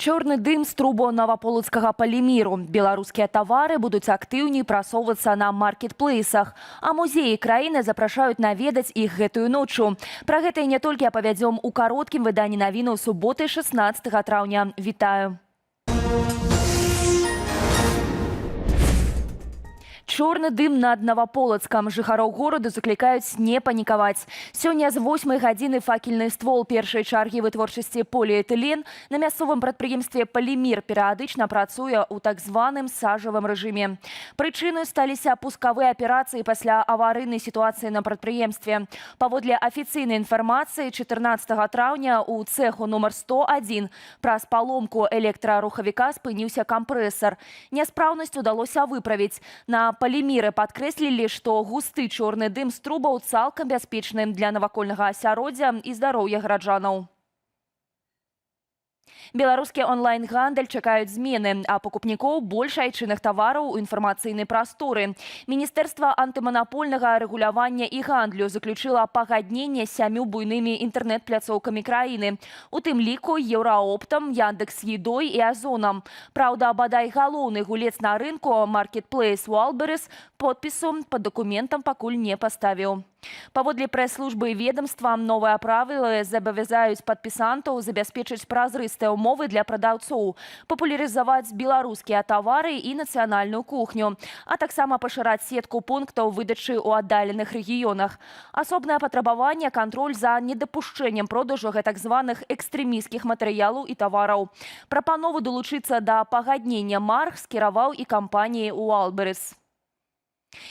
Чорны дым з трубу наваполацкага паліміру. Беларускія тавары будуць актыўней прасоўвацца на маркетплейсах, а музеі краіны запрашаюць наведаць іх гэтую ночу. Пра гэта і не толькі апавядзём у кароткім выданні навіну суботы 16 траўня. Вітаю! Чорны дым над Наваполацкам. Жыхароў гораду заклікаюць не панікаваць. Сёння з 8 гадзіны факельны ствол першай чаргі вытворчасці поліэтылен на мясцовым прадпрыемстве «Палімір» перыядычна працуе ў так званым сажавым рэжыме. Прычынай сталіся пускавыя аперацыі пасля аварыйнай сітуацыі на прадпрыемстве. Паводле афіцыйнай інфармацыі, 14 траўня у цэху нумар 101 праз паломку электрарухавіка спыніўся кампрэсар. Няспраўнасць удалося выправіць. На «Паліміры» падкрэслілі, што густы чорны дым з трубаў цалкам бяспечны для навакольнага асяроддзя і здароўя гараджанаў. Беларускі онлайн-гандаль чакаюць змены, а пакупнікоў больш айчынных тавараў у інфармацыйнай прасторы. Міністэрства антыманапольнага рэгулявання і гандлю заключыла пагадненне з 7 буйнымі інтэрнэт-пляцоўкамі краіны, у тым ліку Еўраоптам, Яндекс.Едой і Азонам. Праўда, бадай галоўны гулец на рынку маркетплейс Wildberries подпісу пад дакументам пакуль не паставіў. Паводле прэс-службы ведомства, новыя правілы забавязаюць падпісантаў забяспечыць празрыстыя ўмовы для прадаўцоў, папулярызаваць беларускія тавары і нацыянальную кухню, а таксама пашыраць сетку пунктаў выдачы ў аддаленых рэгіёнах. Асобнае патрабаванне – кантроль за недапушчэннем продажу гэтак званых экстрэмісцкіх матэрыялаў і тавараў. Прапанову далучыцца да пагаднення марк скіраваў і кампаніі Wildberries.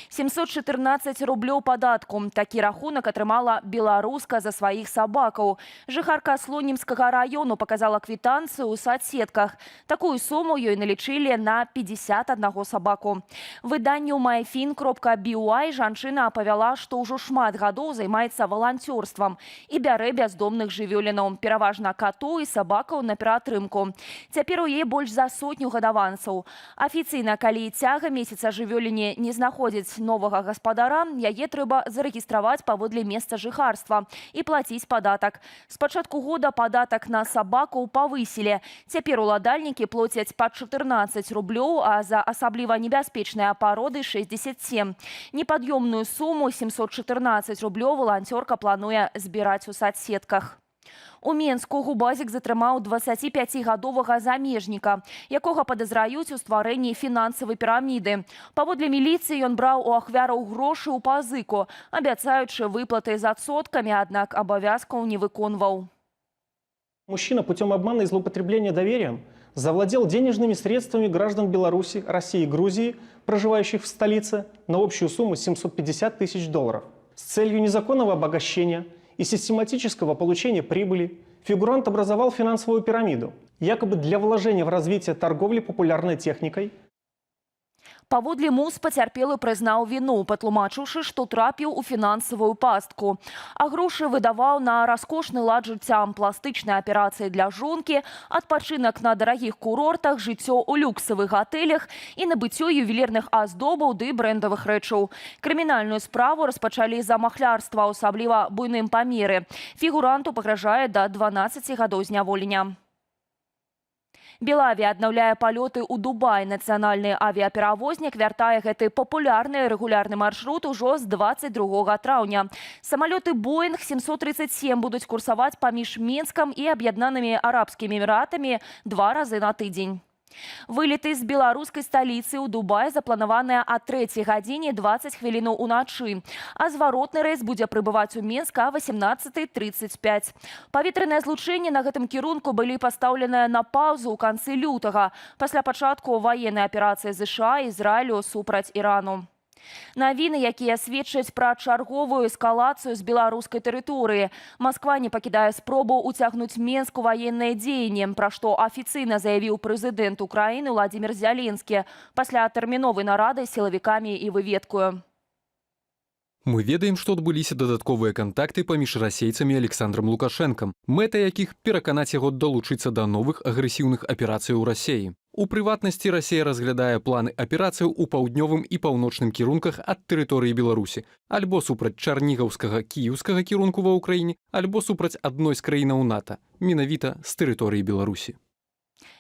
714 рублёў падатку. Такі рахунак атрымала беларуска за сваіх сабакаў. Жыхарка Слонімскага раёну паказала квітанцыю ў садсетках. Такую суму ёй налічылі на 51 сабаку. Выданню myfin.by жанчына апавяла, што ўжо шмат гадоў займаецца валанцёрствам і бярэ бяздомных жывёлінаў, пераважна катоў і сабакаў на ператрымку. Цяпер у яе больш за 100 гадаванцаў. Афіцыйна, калі цяга месяца жывёліне не знаходзіць новага гаспадара, яе трэба зарэгістраваць паводле месца жыхарства і плаціць падатак. З пачатку года падатак на сабаку павысілі. Цяпер уладальнікі плоцяць па 14 рублёў, а за асабліва небяспечныя пароды 67. Непад'ёмную суму 714 рублёў валанцёрка плануе збіраць у садсетках. У Менску губазік затрымаў 25-гадовага замежніка, якога падазраюць у стварэнні фінансавай піраміды. Паводле міліцыі ён браў у ахвяраў грошы ў пазыку, абяцаючы выплаты з адсоткамі, аднак абавязкаў не выконваў. Мужчина путем обмана и злоупотребления доверием завладел денежными средствами граждан Беларуси, России и Грузии, проживающих в столице, на общую сумму 750 тысяч долларов. С целью незаконного обогащения и систематического получения прибыли фигурант образовал финансовую пирамиду, якобы для вложения в развитие торговли популярной техникой. Паводле МУЗ пацярпелы прызнаў віну, патлумачыўшы, што трапіў у фінансавую пастку. А грошы выдаваў на раскошны лад жыцця, пластычныя аперацыі для жонкі, адпачынак на дарагіх курортах, жыццё ў люксавых гатэлях і набыццё ювелірных аздобаў ды брэндавых рэчаў. Крымінальную справу распачалі за махлярства, асабліва буйным памеры. Фігуранту пагражае да 12 гадоў зняволення. Белавія аднаўляе палёты ў Дубай. Нацыянальны авіаперавознік вяртае гэты папулярны рэгулярны маршрут ужо з 22 траўня. Самалёты Боинг 737 будуць курсаваць паміж Менскам і Аб'яднанымі Арабскімі Эміратамі 2 разы на тыдзень. Вылеты з беларускай сталіцы ў Дубай запланаваныя о 3 гадзіне 20 хвілінаў уначы, а зваротны рэйс будзе прыбываць у Менск о 18:35. Паветраныя злучэнні на гэтым кірунку былі пастаўленыя на паўзу ў канцы лютага, пасля пачатку ваеннай аперацыі ЗША і Ізраілю супраць Ірану. Навіны, якія сведчаць пра чарговую эскалацыю з беларускай тэрыторыі. Масква не пакідае спробу уцягнуць Менск у ваенныя дзеянні, пра што афіцыйна заявіў прэзідэнт Украіны Владзімір Зялінскі пасля тэрміновай нарады з сілавікамі і выведкаю. Мы ведаем, што адбыліся дадатковыя кантакты паміж расейцамі Александрам Лукашэнкам, мэта якіх пераканаць яго далучыцца да новых агрэсіўных аперацый у Расеі. У прыватнасці Расія разглядае планы аперацыяў у паўднёвым і паўночным кірунках ад тэрыторыі Беларусі, альбо супраць чарнігаўскага кіеўскага кірунку ва ўкраіне, альбо супраць адной з краінаў НАТО, менавіта з тэрыторыі Беларусі.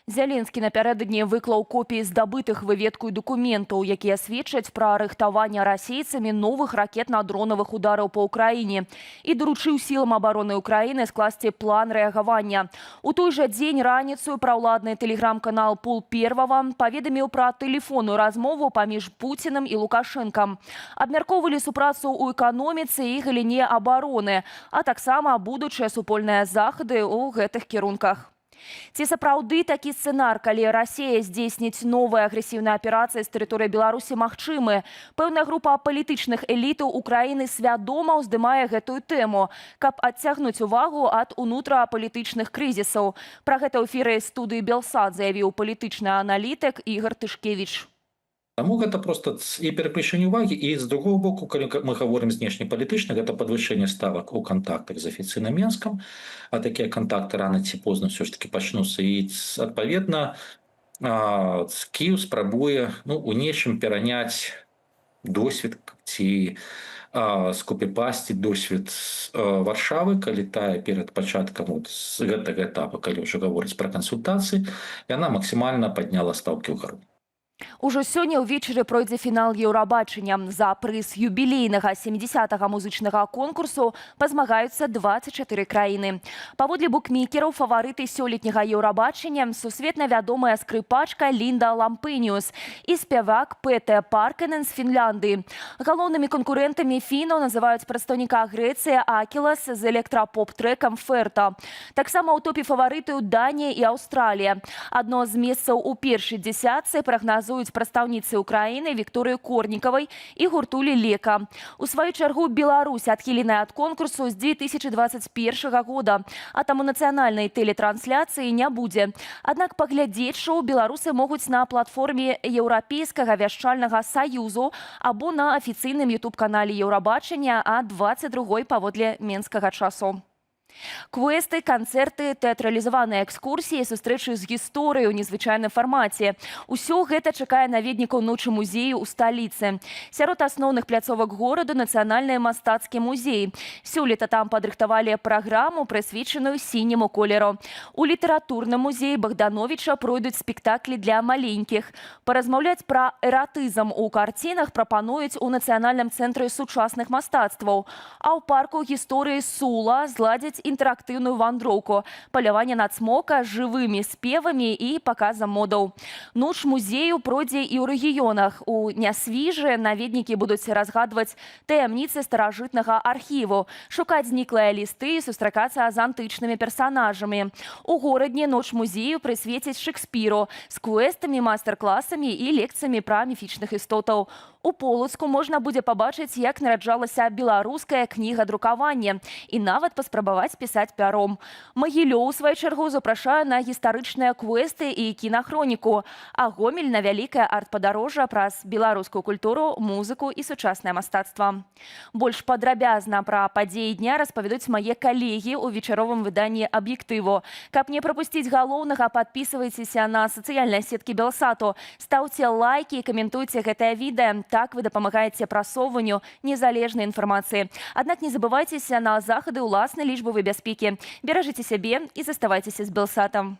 Зеленскі напярэдадні выклаў копіі здабытых выведкаю дакументаў, якія сведчаць пра рыхтаванне расейцамі новых ракетна-дронавых удараў па ўкраіне і даручыў сілам абароны Украіны скласці план рэагавання. У той жа дзень раніцаю праўладны тэлеграм-канал Пул Первага паведаміў пра тэлефонную размову паміж Пуцінам і Лукашэнкам. Абмяркоўвалі супрацу ў эканоміцы і галіне абароны, а таксама будучыя супольныя захады ў гэтых кірунках. Ці сапраўды такі сцэнар, калі Расія здзейсніць новыя агрэсіўныя аперацыі з тэрыторыі Беларусі магчымы? Пэўная група палітычных элітаў Украіны свядома ўздымае гэтую тэму, каб адцягнуць увагу ад унутрапалітычных крызісаў. Пра гэта ў эфіры студыі Белсат заявіў палітычны аналітык Ігор Тышкевіч. Таму гэта проста і пераключэнне ўвагі, і з другого боку, калі мы гаворым знешнепалітычна, гэта падвышэнне ставак у кантактах з афіцыйным Менскам, а такія кантакты рана ці позна ўсё ж такі пачнуцца, і адпаведна Кіеў спрабуе у нечым пераняць досвед ці скопіпасціць досвед Варшавы, калі тая перад пачаткам з гэтага этапа, калі ўжо гаворыць пра кансультацыі, яна максімальна падняла стаўкі ўгару. Ужо сёння ўвечары пройдзе фінал Еўрабачання. За прыз юбілейнага 70-га музычнага конкурсу пазмагаюцца 24 краіны. Паводле букмекераў фаварыты сёлетняга Еўрабачання сусветна вядомая скрыпачка Лінда Лампеніус і спявак Пете Паркенен з Фінляндыі. Галоўнымі канкурэнтамі фінаў называюць прадстаўніка Грэцыі Акілас з электрапоп-трэкам Ферта. Таксама ў топе фаварытаў Данія і Аўстралія. Адно з месцаў у першай дзесятцы прагназуюць прадстаўніцы Украіны Вікторыі Корнікавай і гурту Лелека. У сваю чаргу Беларусь адхіленая ад конкурсу з 2021 года, а таму нацыянальнай тэлетрансляцыі не будзе. Аднак паглядзець шоу беларусы могуць на платформе Еўрапейскага вяшчальнага саюзу або на афіцыйным ютуб-канале Еўрабачання а 22-й паводле менскага часу. Квесты, канцэрты, тэатралізаваныя экскурсіі, сустрэчы з гісторыяй у незвычайным фармаце. Усё гэта чакае наведнікаў ночы музею ў сталіцы. Сярод асноўных пляцовак гораду нацыянальны мастацкі музей. Сёлета там падрыхтавалі праграму, прысвечаную сіняму колеру. У літаратурным музеі Богдановича пройдуць спектаклі для маленькіх. Паразмаўляць пра эратызм у карцінах прапануюць у Нацыянальным цэнтры сучасных мастацтваў. А ў парку гісторыі Сула зладзяць інтэрактыўную вандроўку, паляванне на цмока з жывымі спевамі і паказам модаў. Ноч музею пройдзе і ў рэгіёнах. У Нясвіжы наведнікі будуць разгадваць таямніцы старажытнага архіву, шукаць зніклыя лісты і сустракацца з антычнымі персанажамі. У горадні ноч музею прысвеціць Шекспіру з квестамі, майстар-класамі і лекцыямі пра міфічных істотаў. У Полацку можна будзе пабачыць, як нараджалася беларускае кнігадрукаванне і нават паспрабаваць пісаць пяром. Магілёў, у сваю чаргу, запрашае на гістарычныя квесты і кінахроніку, а Гомель на вялікае арт-падарожжа праз беларускую культуру, музыку і сучаснае мастацтва. Больш падрабязна пра падзеі дня распавядуць мае калегі ў вечаровым выданні «Аб'ектыву». Каб не прапусціць галоўнага, падпісвайцеся на сацыяльныя сеткі Белсату, стаўце лайкі і каментуйце гэтае відэа. Так вы дапамагаеце прасоўванню незалежнай інфармацыі. Аднак не забывайцеся на захады ўласнай лічбавай бяспекі. Беражыце сябе і заставайцеся з Белсатам.